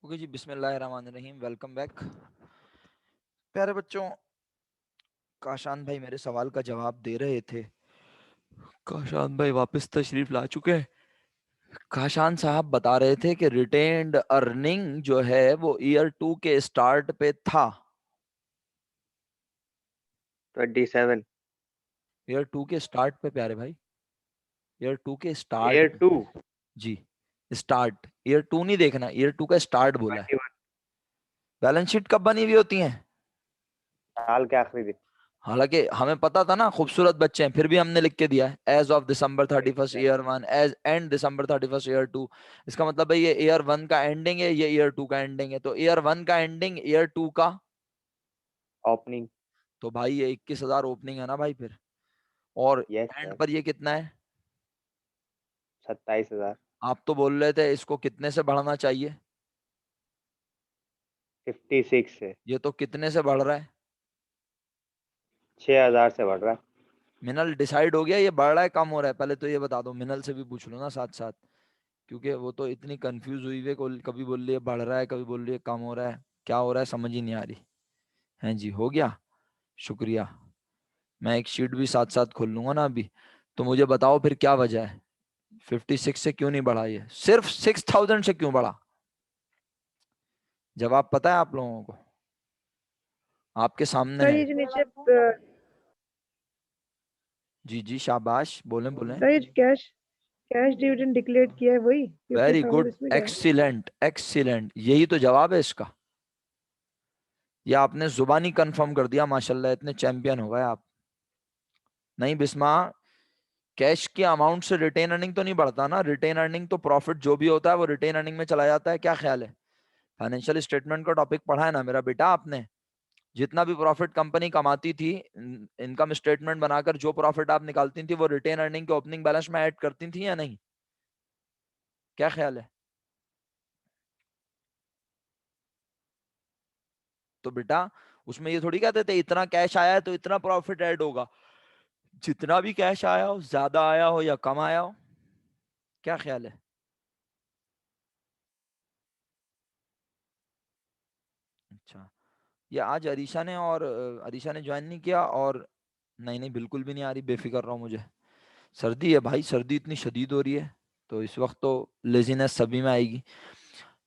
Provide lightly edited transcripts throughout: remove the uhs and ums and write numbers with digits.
Okay जी, बिस्मिल्लाहिर्रहमानिर्रहीम। Welcome back प्यारे बच्चों। काशान भाई मेरे सवाल का जवाब दे रहे थे। काशान भाई वापस तशरीफ ला चुके हैं। काशान साहब बता रहे थे कि रिटेन्ड अर्निंग जो है वो ईयर 2 के स्टार्ट पे था। 27। ईयर 2 के स्टार्ट पे प्यारे भाई, ईयर 2 के स्टार्ट ईयर पे। 2। जी, स्टार्ट। ईयर 2 नहीं देखना, ईयर 2 का स्टार्ट बोला है। 21 बैलेंस शीट कब बनी हुई होती है? साल के आखिरी दिन। हालांकि हमें पता था ना, खूबसूरत बच्चे हैं, फिर भी हमने लिख के दिया है as of December 31 year 1, as and December 31 year 2। इसका मतलब है ये ईयर 1 का एंडिंग है, ये ईयर 2 का एंडिंग है। तो ईयर 1 का एंडिंग, ईयर 2 का। ओपनिंग। तो भाई ये 21,000 ओपनिंग है ना भाई फिर। और यस एंड सर। पर ये कितना है? 27,000। आप तो बोल रहे थे इसको कितने से बढ़ना चाहिए। 56 से। ये तो कितने से बढ़ रहा है? 6,000 से बढ़ रहा है। मिनल डिसाइड हो गया ये बढ़ रहा है कम हो रहा है? पहले तो ये बता दो, मिनल से भी पूछ लो ना साथ साथ, क्योंकि वो तो इतनी कंफ्यूज हुई है, कभी बोल रही है बढ़ रहा है, कभी बोल रही है कम हो रहा है। क्या हो रहा है समझ ही नहीं आ रही है जी। हो गया, शुक्रिया। मैं एक शीट भी साथ साथ खोल लूंगा ना अभी। तो मुझे बताओ फिर क्या वजह है, 56 से क्यों नहीं बढ़ा, ये सिर्फ 6,000 से क्यों बढ़ा? जवाब पता है आप लोगों को? आपके सामने सर है। ये जो नीचे जी जी, शाबाश, बोलें बोलें। सर ये जो कैश कैश डिविडेंड डिक्लेयर किया है वही वेरी 50,000, गुड, इसमें क्या है? एक्सीलेंट एक्सीलेंट, यही तो जवाब है इसका। ये आपने जुबानी कंफर्म कर दिया, माशाल्लाह, इतने चैंपियन हो गए आप। नहीं बिस्मा, कैश के अमाउंट से रिटेन अर्निंग तो नहीं बढ़ता ना। रिटेन अर्निंग तो प्रॉफिट जो भी होता है वो रिटेन अर्निंग में चला जाता है। क्या ख्याल है? फाइनेंशियल स्टेटमेंट का टॉपिक पढ़ा है ना मेरा बेटा आपने? जितना भी प्रॉफिट कंपनी कमाती थी, इनकम स्टेटमेंट बनाकर जो प्रॉफिट आप निकालती थी वो रिटेन अर्निंग के ओपनिंग बैलेंस में ऐड करती थी या नहीं? क्या ख्याल है? तो बेटा उसमें ये थोड़ी कहते थे इतना कैश आया है तो इतना प्रॉफिट ऐड होगा। जितना भी कैश आया हो, ज्यादा आया हो या कम आया हो। क्या ख्याल है? अच्छा, ये आज अरीशा ने ज्वाइन नहीं किया और नहीं नहीं बिल्कुल भी नहीं आ रही, बेफिक्र रहो। मुझे सर्दी है भाई, सर्दी इतनी शदीद हो रही है, तो इस वक्त तो लेजीनेस सभी में आएगी।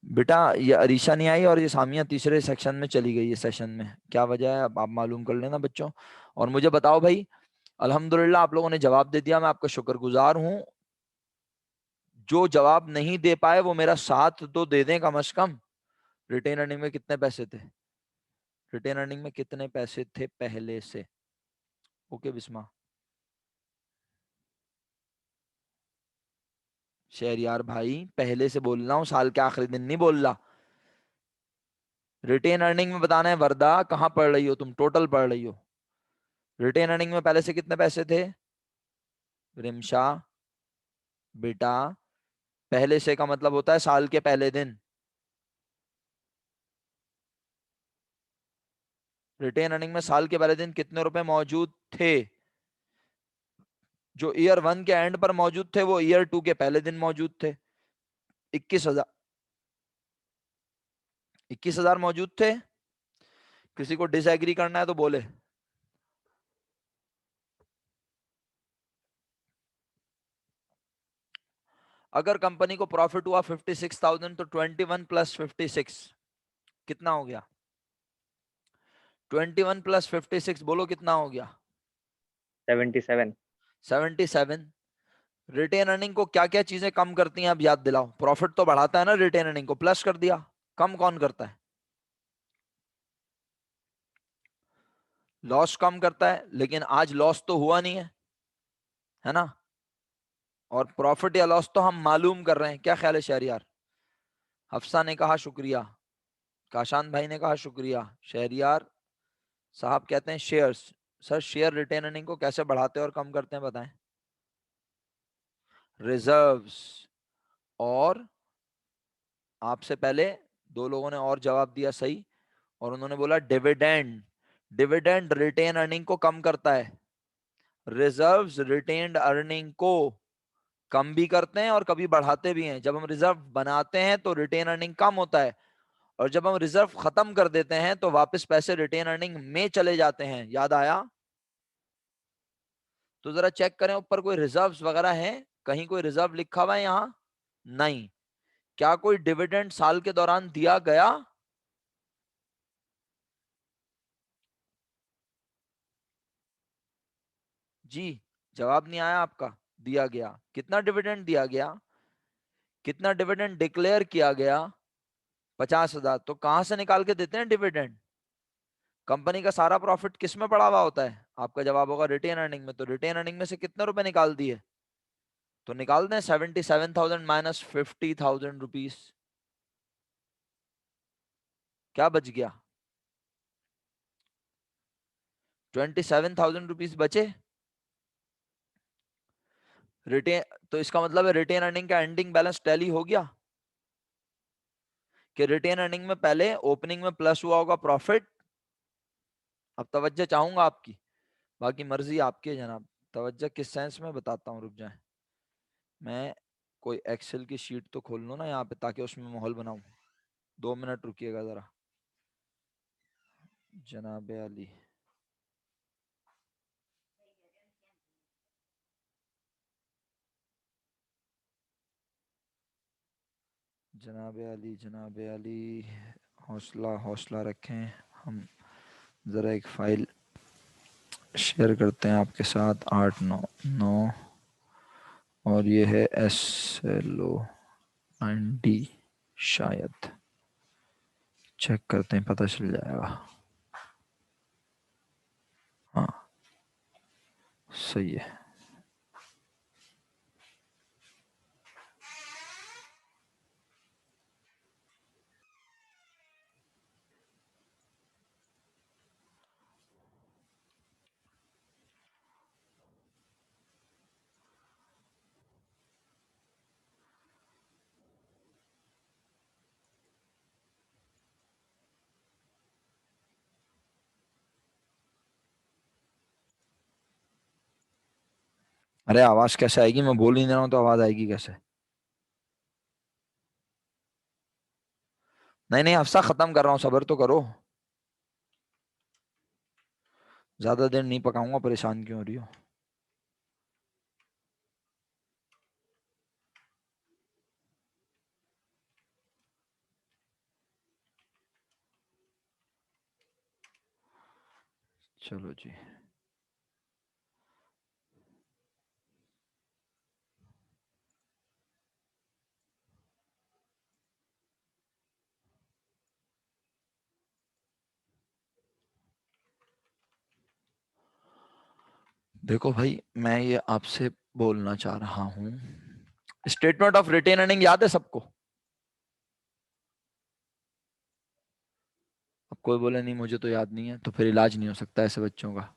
बेटा ये अरीशा नहीं आई और ये सामिया तीसरे सेक्शन में चली गई है सेशन में। क्या वजह है अब आप मालूम कर लेना बच्चों। और मुझे बताओ भाई, अल्हम्दुलिल्लाह आप लोगों ने जवाब दे दिया, मैं आपका शुक्रगुजार हूँ। जो जवाब नहीं दे पाए वो मेरा साथ तो दे दें कम से कम। रिटेन अर्निंग में कितने पैसे थे? रिटेन अर्निंग में कितने पैसे थे पहले से? ओके बिस्मा। शहरयार भाई पहले से बोल रहा हूँ, साल के आखिरी दिन नहीं बोल रहा। रिटेन अर्निंग में बताना है। वर्दा कहाँ पढ़ रही हो तुम? टोटल पढ़ रही हो? रिटेन अर्निंग में पहले से कितने पैसे थे? रिमशा बेटा, पहले से का मतलब होता है साल के पहले दिन। रिटेन अर्निंग में साल के पहले दिन कितने रुपए मौजूद थे? जो ईयर 1 के एंड पर मौजूद थे वो ईयर 2 के पहले दिन मौजूद थे। 21,000, 21,000 मौजूद थे। किसी को डिसएग्री करना है तो बोले। अगर कंपनी को प्रॉफिट हुआ 56,000 तो 21 प्लस 56 कितना हो गया? 21 प्लस 56 बोलो कितना हो गया? 77। 77। रिटेन अर्निंग को क्या क्या चीजें कम करती हैं अब याद दिलाओ। प्रॉफिट तो बढ़ाता है ना, रिटेन अर्निंग को प्लस कर दिया। कम कौन करता है? लॉस कम करता है, लेकिन आज लॉस तो हुआ नहीं है ना? और प्रॉफिट या लॉस तो हम मालूम कर रहे हैं। क्या ख्याल है शहरियार? हफ्सा ने कहा शुक्रिया, काशान भाई ने कहा शुक्रिया, शहरियार साहब कहते हैं shares. Sir share retained earning को कैसे बढ़ाते हैं और कम करते हैं बताएं। रिजर्व्स। और आपसे पहले दो लोगों ने और जवाब दिया सही, और उन्होंने बोला डिविडेंड। डिविडेंड रिटेन अर्निंग को कम करता है। रिजर्व्स रिटेन्ड अर्निंग को कम भी करते हैं और कभी बढ़ाते भी हैं। जब हम रिजर्व बनाते हैं तो रिटेन अर्निंग कम होता है, और जब हम रिजर्व खत्म कर देते हैं तो वापस पैसे रिटेन अर्निंग में चले जाते हैं। याद आया? तो जरा चेक करें ऊपर कोई रिजर्व्स वगैरह हैं, कहीं कोई रिजर्व लिखा हुआ है यहाँ? नहीं। क्या कोई डिविडेंड साल के दौरान दिया गया? जी, जवाब नहीं आया आपका। दिया गया। कितना डिविडेंड दिया गया? कितना डिविडेंड डिक्लेयर किया गया? 50,000। तो कहां से निकाल के देते हैं डिविडेंड? कंपनी का सारा प्रॉफिट किस में पड़ा हुआ होता है? आपका जवाब होगा रिटेन अर्निंग में। तो रिटेन अर्निंग में से कितने रुपए निकाल दिए? तो निकाल दें 77,000 माइनस 50,000 रुपीज। क्या बच गया? 27,000 रुपीज बचे। रिटेन, तो इसका मतलब है रिटेन अर्निंग का एंडिंग बैलेंस टैली हो गया। कि रिटेन अर्निंग में पहले ओपनिंग में प्लस हुआ होगा प्रॉफिट। अब तवज्जो चाहूंगा आपकी, बाकी मर्जी आपकी है जनाब। तवज्जो किस सेंस में बताता हूँ, रुक जाए। मैं कोई एक्सेल की शीट तो खोल लूँ ना यहाँ पे, ताकि उसमें माहौल बनाऊं। 2 मिनट रुकिएगा जरा। जनाब अली, जनाब अली, जनाब अली, हौसला हौसला रखें। हम ज़रा एक फ़ाइल शेयर करते हैं आपके साथ। 899 और ये है SLO 9D। शायद चेक करते हैं, पता चल जाएगा। हाँ, सही है। अरे आवाज कैसे आएगी? मैं बोल ही नहीं रहा हूँ तो आवाज आएगी कैसे? नहीं नहीं हफ्सा खत्म कर रहा हूँ, सब्र तो करो। ज्यादा देर नहीं पकाऊंगा, परेशान क्यों हो रही हो? चलो जी। देखो भाई, मैं ये आपसे बोलना चाह रहा हूँ, स्टेटमेंट ऑफ रिटेन अर्निंग याद है सबको? अब कोई बोले नहीं मुझे तो याद नहीं है, तो फिर इलाज नहीं हो सकता ऐसे बच्चों का।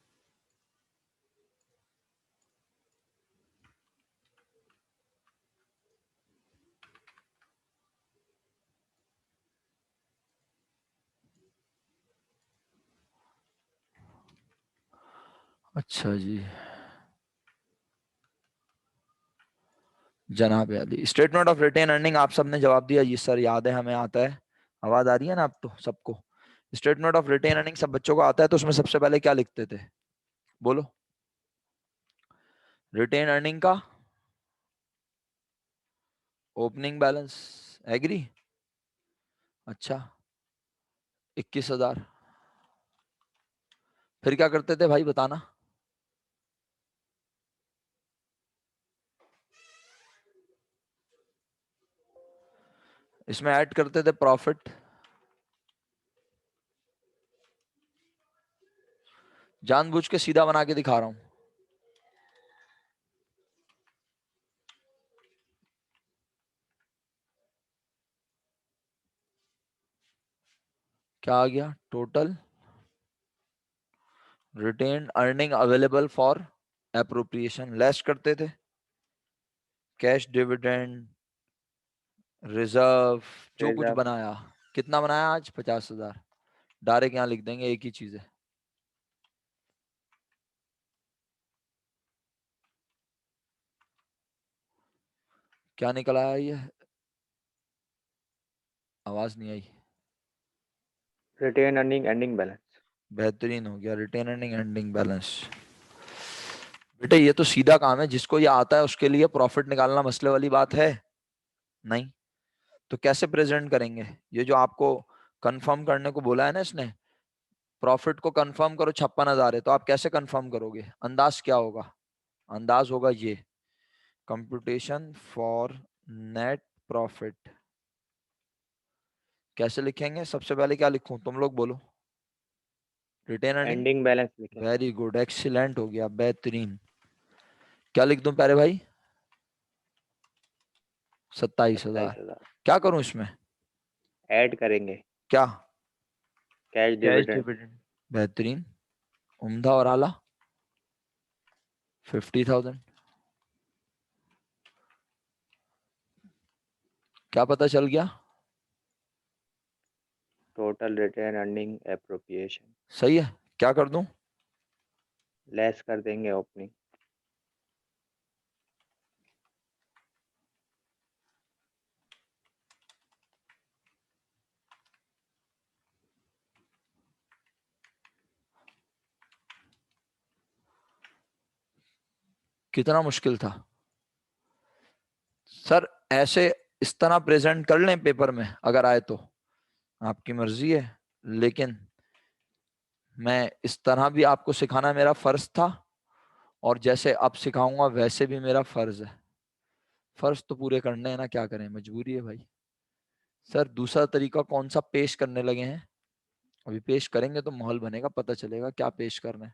अच्छा जी। जनाब Ali, statement of retained earning आप सबने जवाब दिया जी सर, याद है, हमें आता है। आवाज आ रही है ना आप तो सबको? स्टेटमेंट ऑफ रिटेन अर्निंग सब बच्चों को आता है, तो उसमें सबसे पहले क्या लिखते थे? बोलो। रिटेन अर्निंग का ओपनिंग बैलेंस। एग्री? अच्छा, 21,000। फिर क्या करते थे भाई बताना? इसमें ऐड करते थे प्रॉफिट। जानबूझ के सीधा बना के दिखा रहा हूं। क्या आ गया? Total retained earning available for appropriation, less करते थे कैश डिविडेंड रिजर्व, जो कुछ रिजर्व बनाया। कितना बनाया आज? 50,000। डायरेक्ट यहाँ लिख देंगे, एक ही चीज है। क्या निकल आया ये? आवाज नहीं आई। Retained earning ending balance. बेहतरीन हो गया, रिटेन अर्निंग एंडिंग बैलेंस। बेटे ये तो सीधा काम है, जिसको ये आता है उसके लिए प्रॉफिट निकालना मसले वाली बात है नहीं। तो कैसे प्रेजेंट करेंगे? ये जो आपको कंफर्म करने को बोला है ना इसने, प्रॉफिट को कंफर्म करो 56,000 है, तो आप कैसे कंफर्म करोगे? अंदाज क्या होगा? अंदाज होगा ये, कंप्यूटेशन फॉर नेट प्रॉफिट। कैसे लिखेंगे? सबसे पहले क्या लिखूं, तुम लोग बोलो। Retained earning. एंडिंग बैलेंस लिखें। वेरी गुड, एक्सीलेंट हो गया, बेहतरीन। क्या लिख दूं प्यारे भाई? 27,000। 27,000 क्या करूं इसमें? ऐड करेंगे क्या? Cash cash dividend. डिविडेंड। बेहतरीन, उम्दा और आला। 50,000। क्या पता चल गया? टोटल रिटेन अर्निंग एप्रोप्रिएशन सही है। क्या कर दूं? लेस कर देंगे ओपनिंग। कितना मुश्किल था सर? ऐसे इस तरह प्रेजेंट कर लें पेपर में अगर आए तो, आपकी मर्जी है, लेकिन मैं इस तरह भी आपको सिखाना मेरा फर्ज था, और जैसे अब सिखाऊंगा वैसे भी मेरा फर्ज है। फर्ज तो पूरे करने हैं ना, क्या करें, मजबूरी है भाई। सर दूसरा तरीका कौन सा पेश करने लगे हैं? अभी पेश करेंगे तो माहौल बनेगा, पता चलेगा क्या पेश करना है।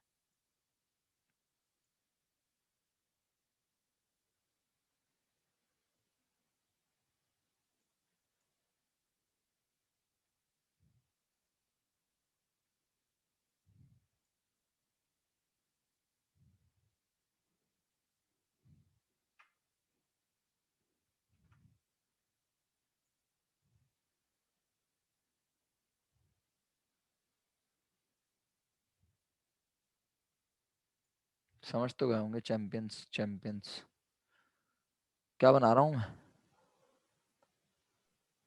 समझ तो गए होंगे, चैंपियंस चैंपियंस। क्या बना रहा हूं मैं?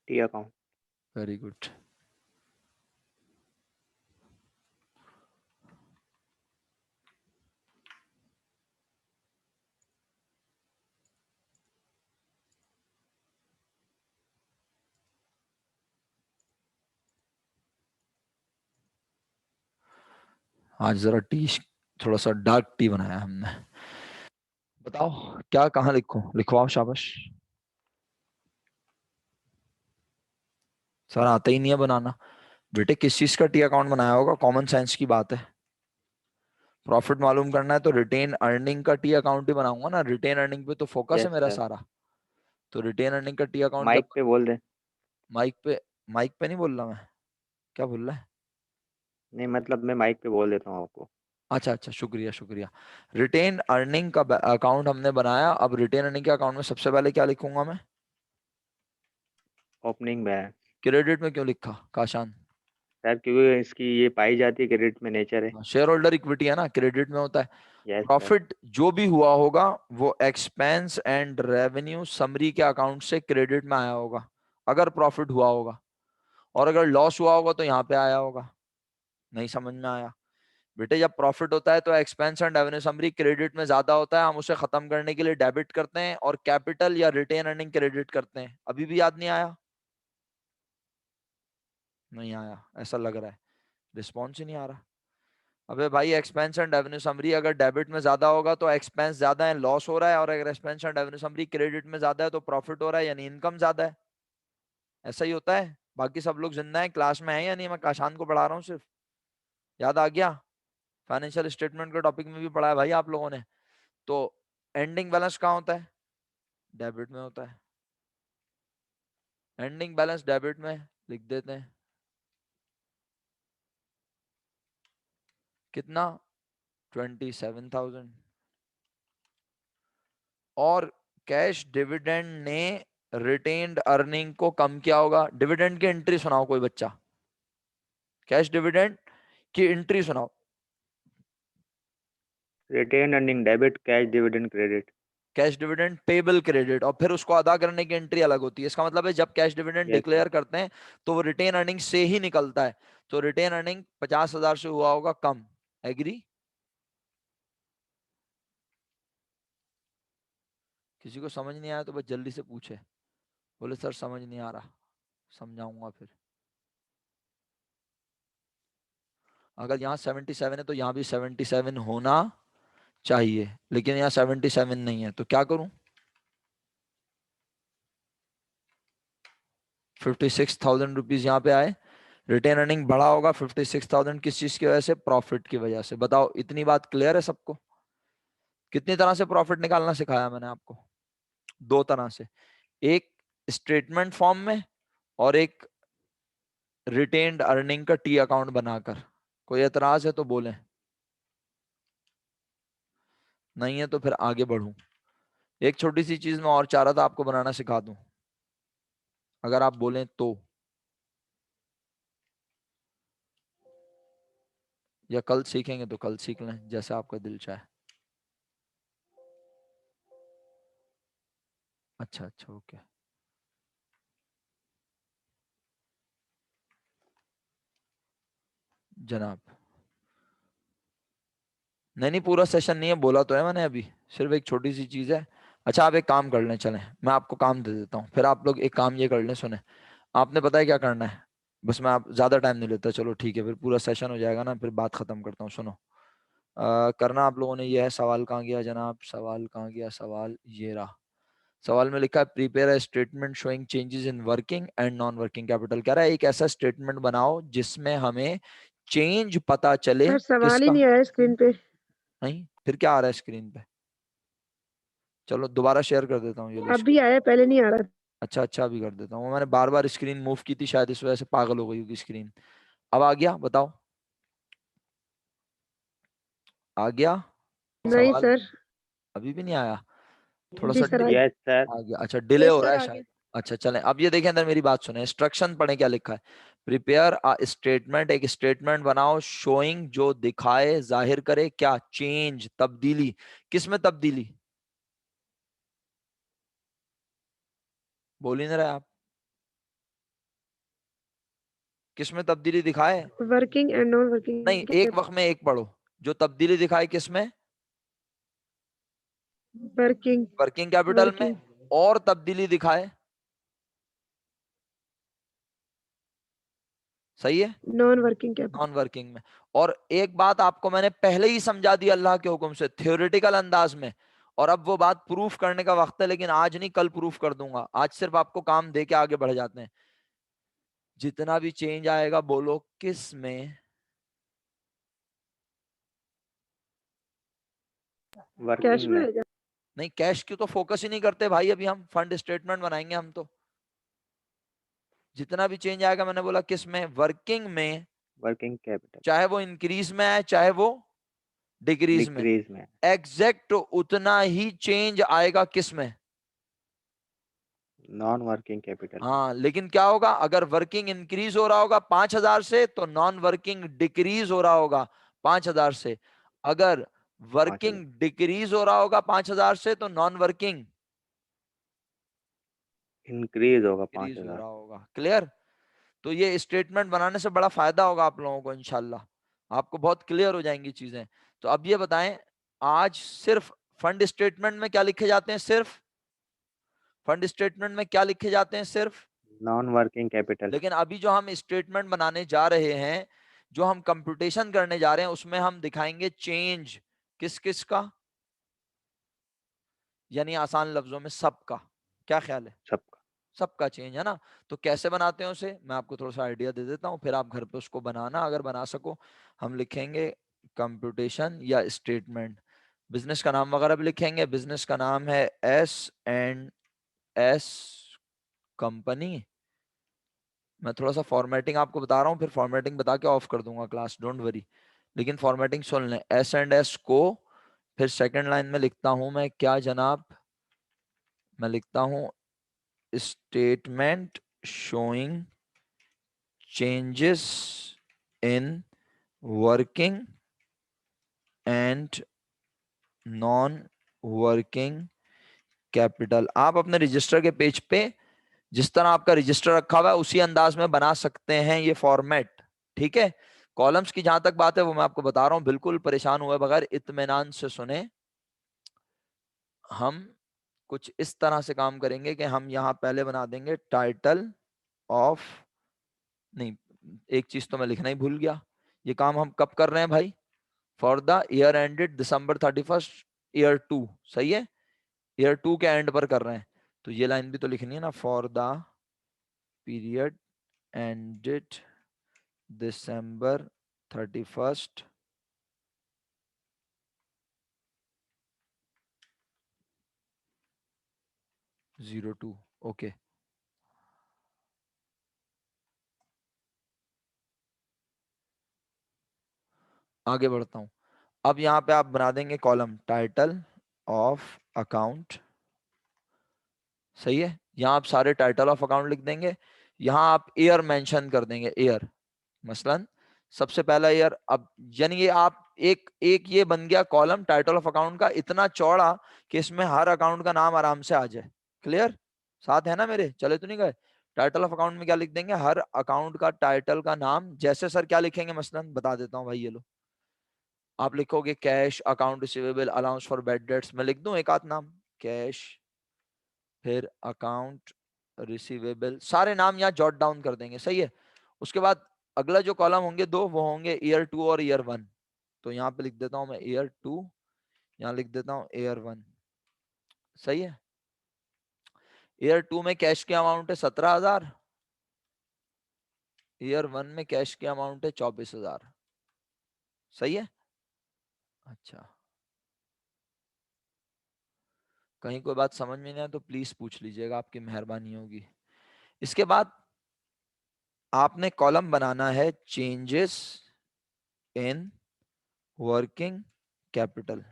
T account. Very good. आज जरा टी, थोड़ा सा डार्क टी बनाया हमने। बताओ क्या, कहाँ लिखूं? लिखवाओ, शाबाश। सर आता ही नहीं है बनाना। बेटे किस चीज का टी अकाउंट बनाया होगा? कॉमन सेंस की बात है। प्रॉफिट मालूम करना है तो रिटेन अर्निंग का टी अकाउंट ही बनाऊंगा ना, रिटेन अर्निंग पे तो फोकस है यस मेरा सर। सारा। तो रिटेन अर्निंग का टी अकाउंट जब, माइक पे बोल दें। माइक पे, माइक पे नहीं बोल रहा मैं। क्या बोल रहा है? नहीं मतलब मैं माइक पे बोल देता हूँ आपको। अच्छा अच्छा, शुक्रिया शुक्रिया। रिटेन अर्निंग का अकाउंट हमने बनाया। अब रिटेन अर्निंग के अकाउंट में सबसे पहले क्या लिखूंगा मैं? Opening balance. क्रेडिट में क्यों लिखा काशान? सर क्योंकि इसकी ये पाई जाती है, क्रेडिट में नेचर है। शेयर होल्डर इक्विटी है ना, क्रेडिट में होता है। Yes sir. प्रॉफिट जो भी हुआ होगा वो एक्सपेंस एंड रेवेन्यू समरी के अकाउंट से क्रेडिट में आया होगा, अगर प्रॉफिट हुआ होगा। और अगर लॉस हुआ होगा तो यहाँ पे आया होगा। नहीं समझ में आया? बेटे जब प्रॉफिट होता है तो expense and revenue summary credit में ज्यादा होता है, हम उसे खत्म करने के लिए डेबिट करते हैं, और कैपिटल या रिटेन अर्निंग क्रेडिट करते हैं। अभी भी याद नहीं आया? नहीं आया ऐसा लग रहा है, रिस्पॉन्स ही नहीं आ रहा। अबे भाई एक्सपेंस एंड रेवेन्यू समरी अगर डेबिट में ज्यादा होगा तो एक्सपेंस ज्यादा है, लॉस हो रहा है, और अगर expense and revenue summary credit में ज्यादा है तो प्रॉफिट हो रहा है, यानी इनकम ज्यादा है। ऐसा ही होता है। बाकी सब लोग जिंदा है, क्लास में है या नहीं? मैं काशान को पढ़ा रहा हूँ सिर्फ। याद आ गया? फाइनेंशियल स्टेटमेंट के टॉपिक में भी पढ़ा है भाई आप लोगों ने। तो एंडिंग बैलेंस कहाँ होता है? डेबिट में होता है। एंडिंग बैलेंस डेबिट में लिख देते हैं। कितना? 27,000। और कैश डिविडेंड ने रिटेन्ड अर्निंग को कम किया होगा। डिविडेंड की एंट्री सुनाओ कोई बच्चा, कैश डिविडेंड की एंट्री सुनाओ। Retained earning debit cash dividend credit. Cash dividend payable credit, और फिर उसको अदा करने की एंट्री अलग होती है। इसका मतलब है जब कैश डिविडेंड यस डिक्लेयर करते हैं तो वो रिटेन अर्निंग से ही निकलता है। तो रिटेन अर्निंग 50,000 से हुआ होगा कम। एग्री? किसी को समझ नहीं आया तो बस जल्दी से पूछे, बोले सर समझ नहीं आ रहा, समझाऊंगा फिर। अगर यहाँ 77 है तो यहाँ भी 77 होना चाहिए, लेकिन यहाँ 77 नहीं है, तो क्या करूं? 56,000 रुपीज यहाँ पे आए। रिटेन अर्निंग बढ़ा होगा 56,000 किस चीज की वजह से? प्रॉफिट की वजह से। बताओ, इतनी बात क्लियर है सबको? कितनी तरह से प्रॉफिट निकालना सिखाया मैंने आपको? दो तरह से, एक स्टेटमेंट फॉर्म में और एक रिटेन्ड अर्निंग का टी अकाउंट बनाकर। कोई एतराज है तो बोलें, नहीं है तो फिर आगे बढ़ूं। एक छोटी सी चीज मैं और चाह रहा था आपको बनाना सिखा दूं, अगर आप बोलें तो, या कल सीखेंगे तो कल सीख लें, जैसा आपका दिल चाहे। अच्छा अच्छा, ओके। जनाब, नहीं नहीं, पूरा सेशन नहीं है, बोला तो है मैंने अभी, सिर्फ एक छोटी सी चीज है। अच्छा, आप एक काम कर लें, चलें मैं आपको काम दे देता हूँ, फिर आप लोग एक काम ये कर लें। सुने, आपने पता है क्या करना है? बस मैं आप ज्यादा टाइम नहीं लेता, चलो ठीक है, फिर पूरा सेशन हो जाएगा ना, फिर बात खत्म करता हूँ। सुनो, करना आप लोगों ने ये है, सवाल कहाँ गया जनाब, सवाल कहाँ गया, सवाल ये रहा। सवाल में लिखा है prepare a statement showing changes in working and non working capital. कह रहा है एक ऐसा स्टेटमेंट बनाओ जिसमें हमें चेंज पता चले। सर सवाल ही किसका? नहीं आया स्क्रीन पे। नहीं, फिर क्या आ रहा है स्क्रीन पे? चलो दोबारा शेयर कर देता हूँ ये लो अभी स्क्रीन। आया, पहले नहीं आ रहा। अच्छा अच्छा, अभी कर देता हूँ, मैंने बार बार स्क्रीन मूव की थी, शायद इस वजह से पागल हो गई होगी स्क्रीन। अब आ गया? बताओ, आ गया नहीं सवाल? सर। अभी भी नहीं आया? थोड़ा जी सा सर, आ यस सर। आ गया। अच्छा, डिले यस हो रहा सर, है आ शायद। गया। अच्छा चलें, अब ये देखें, अंदर मेरी बात सुने, इंस्ट्रक्शन पढ़े क्या लिखा है। प्रिपेयर अ स्टेटमेंट, एक स्टेटमेंट बनाओ शोइंग, जो दिखाए, जाहिर करे क्या? चेंज, तब्दीली। किस में तब्दीली? बोल ही नहीं रहे आप। किस में तब्दीली दिखाए? वर्किंग एंड नॉन नहीं, वर्किंग। एक वक्त में एक पढ़ो। जो तब्दीली दिखाए किस में? वर्किंग। वर्किंग कैपिटल में। वर्किंग। और तब्दीली दिखाए, सही है, non working non capital. Working में। और एक बात आपको मैंने पहले ही समझा दी अल्लाह के हुक्म से, थ्योरेटिकल अंदाज में, और अब वो बात प्रूफ करने का वक्त है, लेकिन आज नहीं, कल प्रूफ कर दूंगा। आज सिर्फ आपको काम दे के आगे बढ़ जाते हैं। जितना भी चेंज आएगा, बोलो किस में? कैश वर्किंग में में। आएगा। नहीं, कैश की तो फोकस ही नहीं करते भाई, अभी हम फंड स्टेटमेंट बनाएंगे हम तो। जितना भी चेंज आएगा, मैंने बोला किस में? वर्किंग में। Working capital. चाहे वो इंक्रीज में आए, चाहे वो डिक्रीज में, डिक्रीज में। एग्जैक्ट उतना ही चेंज आएगा किस में? नॉन वर्किंग कैपिटल में। हाँ, लेकिन क्या होगा? अगर वर्किंग इंक्रीज हो रहा होगा 5,000 से, तो नॉन वर्किंग डिक्रीज हो रहा होगा 5,000 से। अगर 5,000 वर्किंग डिक्रीज हो रहा होगा 5,000 से, तो नॉन वर्किंग इंक्रीज होगा पाँच इंक्रीज हो हजार रहा होगा। क्लियर? तो ये स्टेटमेंट बनाने से बड़ा फायदा होगा आप लोगों को, इंशाल्लाह आपको बहुत क्लियर हो जाएंगी चीजें। तो अब ये बताएं, आज सिर्फ फंड स्टेटमेंट में क्या लिखे जाते हैं? सिर्फ फंड स्टेटमेंट में क्या लिखे जाते हैं? सिर्फ। Non working capital. लेकिन अभी जो हम स्टेटमेंट बनाने जा रहे हैं, जो हम कंप्यूटेशन करने जा रहे हैं, उसमें हम दिखाएंगे चेंज किस किस का, यानी आसान लफ्जों में सबका। क्या ख्याल है? सबका। सबका चेंज है ना? तो कैसे बनाते हैं उसे, मैं आपको थोड़ा सा आइडिया दे देता हूँ, फिर आप घर पे उसको बनाना, अगर बना सको। हम लिखेंगे कंप्यूटेशन या स्टेटमेंट, बिजनेस का नाम वगैरह भी लिखेंगे। बिजनेस का नाम है S&S कंपनी। मैं थोड़ा सा फॉर्मेटिंग आपको बता रहा हूँ, फिर फॉर्मेटिंग बता के ऑफ कर दूंगा क्लास, डोंट वरी। लेकिन फॉर्मेटिंग सुन लें, S&S को, फिर सेकंड लाइन में लिखता हूं मैं क्या जनाब? मैं लिखता हूं statement showing changes in working and non working capital. आप अपने रजिस्टर के पेज पे जिस तरह आपका रजिस्टर रखा हुआ है उसी अंदाज में बना सकते हैं ये फॉर्मेट। ठीक है, कॉलम्स की जहां तक बात है वो मैं आपको बता रहा हूं, बिल्कुल परेशान हुए बगैर इत्मीनान से सुने। हम कुछ इस तरह से काम करेंगे कि हम यहाँ पहले बना देंगे टाइटल ऑफ, नहीं, एक चीज तो मैं लिखना ही भूल गया। ये काम हम कब कर रहे हैं भाई? For the year ended December 31st year 2, सही है, ईयर 2 के एंड पर कर रहे हैं। तो ये लाइन भी तो लिखनी है ना, for the period ended December 31st 02। Okay, आगे बढ़ता हूं। अब यहाँ पे आप बना देंगे कॉलम टाइटल ऑफ अकाउंट, सही है। यहाँ आप सारे टाइटल ऑफ अकाउंट लिख देंगे। यहाँ आप ईयर मेंशन कर देंगे, ईयर, मसलन सबसे पहला ईयर। अब यानी ये आप एक एक ये बन गया कॉलम टाइटल ऑफ अकाउंट का, इतना चौड़ा कि इसमें हर अकाउंट का नाम आराम से आ जाए। क्लियर, साथ है ना मेरे? चले तो नहीं गए? टाइटल ऑफ अकाउंट में क्या लिख देंगे? हर अकाउंट का टाइटल का नाम। जैसे सर क्या लिखेंगे, मसलन बता देता हूँ भाई, ये लो, आप लिखोगे cash, account receivable, allowance for bad debts. मैं लिख दूं एक आध नाम, कैश, फिर अकाउंट रिसीवेबल, सारे नाम यहाँ जॉट डाउन कर देंगे, सही है। उसके बाद अगला जो कॉलम होंगे दो, वो होंगे ईयर 2 और ईयर 1। तो यहाँ पे लिख देता हूँ मैं ईयर 2, यहाँ लिख देता हूँ ईयर 1, सही है। ईयर 2 में कैश की अमाउंट है 17,000, ईयर 1 में कैश की अमाउंट है 24,000, सही है। अच्छा, कहीं कोई बात समझ में नहीं आए तो प्लीज पूछ लीजिएगा, आपकी मेहरबानी होगी। इसके बाद आपने कॉलम बनाना है चेंजेस इन वर्किंग कैपिटल,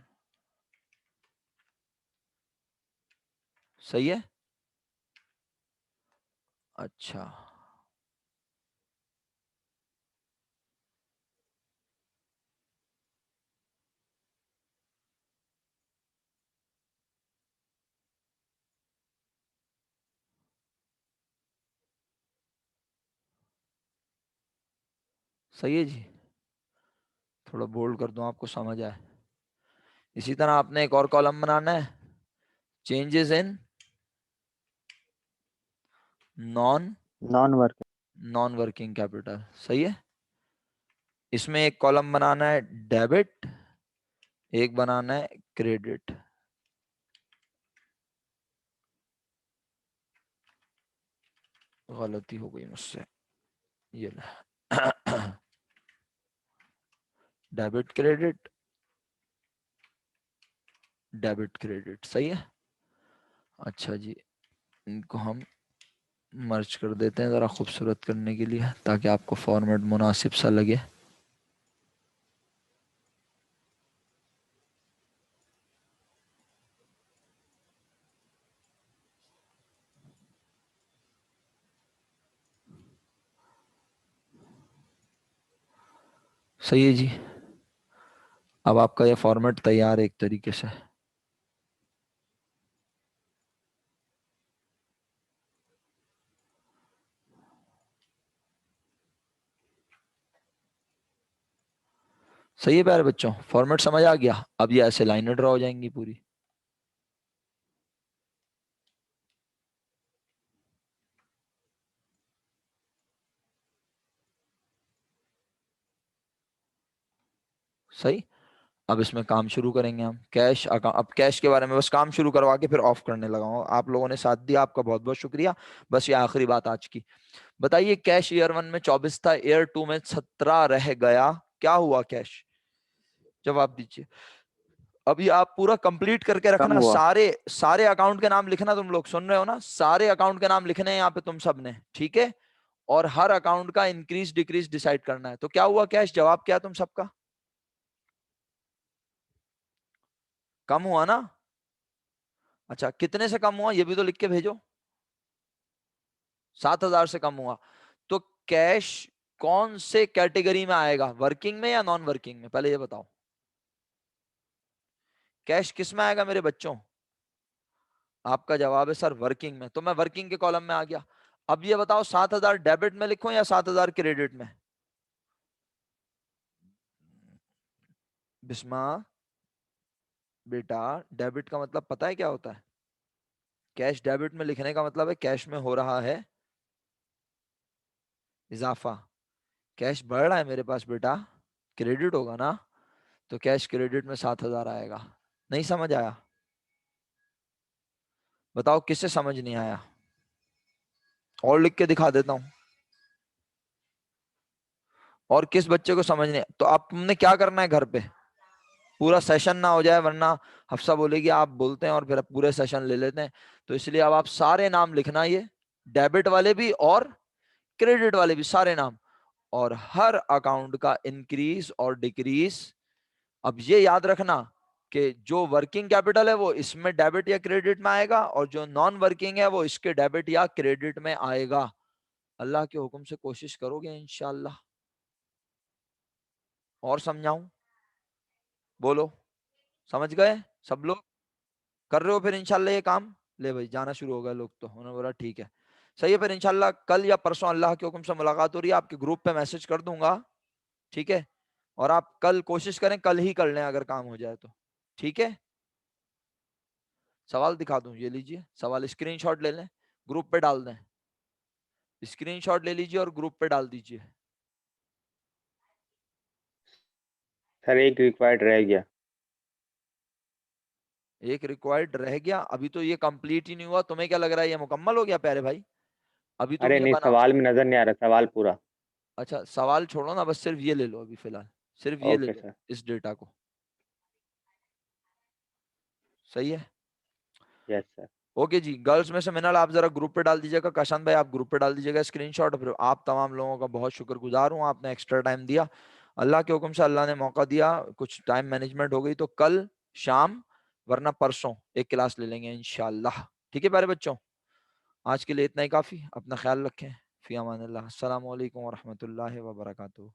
सही है। अच्छा, सही है जी, थोड़ा बोल्ड कर दूं आपको समझ आए। इसी तरह आपने एक और कॉलम बनाना है, changes in non non work. Non working capital, सही है। इसमें एक कॉलम बनाना है डेबिट, एक बनाना है क्रेडिट। गलती हो गई मुझसे, ये ले डेबिट क्रेडिट, डेबिट क्रेडिट, सही है। अच्छा जी, इनको हम मर्ज कर देते हैं ज़रा खूबसूरत करने के लिए, ताकि आपको फॉर्मेट मुनासिब सा लगे। सही है जी, अब आपका ये फॉर्मेट तैयार है एक तरीके से। सही है प्यारे बच्चों, फॉर्मेट समझ आ गया? अब ये ऐसे लाइनें ड्रॉ हो जाएंगी पूरी। सही, अब इसमें काम शुरू करेंगे हम। कैश अकाउंट, अब कैश के बारे में बस काम शुरू करवा के फिर ऑफ करने लगा हूं। आप लोगों ने साथ दिया, आपका बहुत बहुत शुक्रिया। बस ये आखिरी बात आज की। बताइए, कैश ईयर 1 में 24 था, ईयर 2 में 17 रह गया, क्या हुआ कैश? जवाब दीजिए। अभी आप पूरा कंप्लीट करके कम रखना, हुआ। सारे सारे अकाउंट के नाम लिखना। तुम लोग सुन रहे हो ना, सारे अकाउंट के नाम लिखने हैं यहाँ पे तुम सब ने, ठीक है। और हर अकाउंट का इंक्रीज डिक्रीज डिसाइड करना है। तो क्या हुआ कैश? जवाब क्या है तुम सबका? कम हुआ ना? अच्छा, कितने से कम हुआ ये भी तो लिख के भेजो। 7,000 से कम हुआ। तो कैश कौन से कैटेगरी में आएगा, वर्किंग में या नॉन वर्किंग में? पहले ये बताओ, कैश किस में आएगा मेरे बच्चों? आपका जवाब है सर वर्किंग में, तो मैं वर्किंग के कॉलम में आ गया। अब ये बताओ 7,000 डेबिट में लिखूं या 7,000 क्रेडिट में? बिस्मा बेटा, डेबिट का मतलब पता है क्या होता है? कैश डेबिट में लिखने का मतलब है कैश में हो रहा है इजाफा। कैश बढ़ रहा है मेरे पास बेटा, क्रेडिट होगा ना, तो कैश क्रेडिट में 7,000 आएगा। नहीं समझ आया? बताओ किससे समझ नहीं आया? और लिख के दिखा देता हूं। और किस बच्चे को समझ नहीं, तो अब तुमने क्या करना है घर पे, पूरा सेशन ना हो जाए वरना हफ्सा बोलेगी आप बोलते हैं और फिर पूरे सेशन ले लेते हैं। तो इसलिए अब आप सारे नाम लिखना, ये डेबिट वाले भी और क्रेडिट वाले भी सारे नाम, और हर अकाउंट का इंक्रीज और डिक्रीज। अब ये याद रखना कि जो वर्किंग कैपिटल है वो इसमें डेबिट या क्रेडिट में आएगा, और जो नॉन वर्किंग है वो इसके डेबिट या क्रेडिट में आएगा। अल्लाह के हुक्म से कोशिश करोगे इंशाल्लाह? और समझाऊं? बोलो, समझ गए सब लोग? कर रहे हो फिर इंशाल्लाह ये काम? ले भाई जाना शुरू हो गए लोग, तो उन्होंने बोला ठीक है। सही है, फिर इंशाल्लाह कल या परसों अल्लाह के हुक्म से मुलाकात हो रही है, आपके ग्रुप पे मैसेज कर दूंगा, ठीक है? और आप कल कोशिश करें कल ही कर लें अगर काम हो जाए तो, ठीक है? सवाल दिखा दूं, ये लीजिए सवाल, स्क्रीनशॉट ले लें, ग्रुप पे डाल दें। स्क्रीनशॉट ले लीजिए और ग्रुप पे डाल दीजिए। सर एक रिक्वायर्ड रह गया। एक रिक्वायर्ड रह गया? अभी तो ये कंप्लीट ही नहीं हुआ, तुम्हें क्या लग रहा है ये मुकम्मल हो गया प्यारे भाई? अभी तुम अरे ये नहीं, बनाओ। सवाल में नजर नहीं आ रहा, सवाल पूरा। अच्छा सवाल छोड़ो ना, बस सिर्फ ये ले लो अभी फिलहाल, सिर्फ ये ले ओके लो सर। इस डेटा को। सही है? Yes sir. ओके जी, गर्ल्स में से मिनल आप जरा ग्रुप पे डाल दीजिएगा, काशान भाई आप ग्रुप पे डाल दीजिएगा स्क्रीनशॉट। फिर आप तमाम लोगों का बहुत शुक्रगुजार हूँ, आपने एक्स्ट्रा टाइम दिया। अल्लाह के हुक्म से अल्लाह ने मौका दिया, कुछ टाइम मैनेजमेंट हो गई, तो कल शाम वरना परसों एक क्लास ले लेंगे इंशाल्लाह। ठीक है प्यारे बच्चों, आज के लिए इतना ही काफी, अपना ख्याल रखें। फी अमान अल्लाह, अस्सलामु अलैकुम वरहमतुल्लाहि वबरकातुहू।